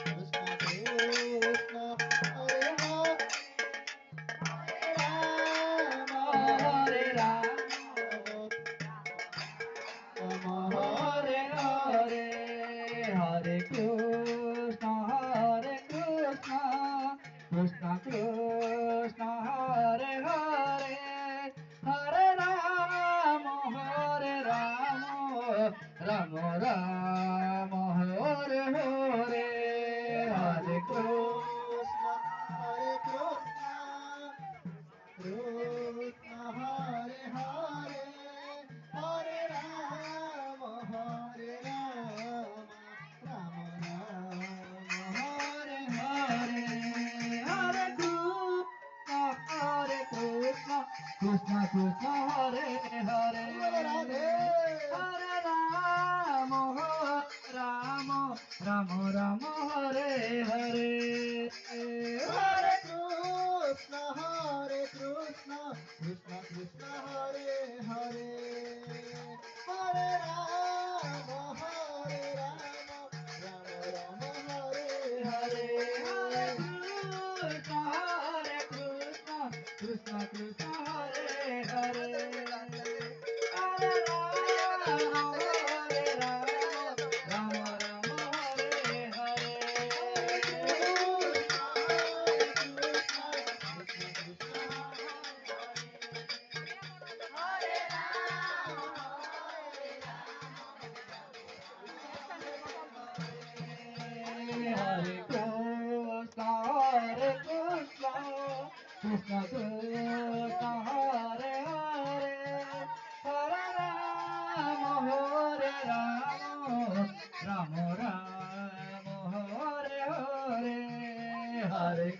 Krishna Krishna Hare Hare Rama Hare Hare Hare Krishna Krishna Krishna Hare Hare Hare Rama Rama Hare Hare Hare Krishna Krishna Hare Hare Hare Rama Rama Rama Hare Hare Hare Krishna Krishna Krishna Hare Hare Hare Rama Rama Hare Hare Hare Krishna Krishna Krishna Hare Hare Hare Rama Rama Hare Hare Hare Krishna Krishna Hare Hare Hare Rama Rama Hare Hare Hare Krishna Krishna Krishna Hare Hare Hare Rama Rama Hare Hare Hare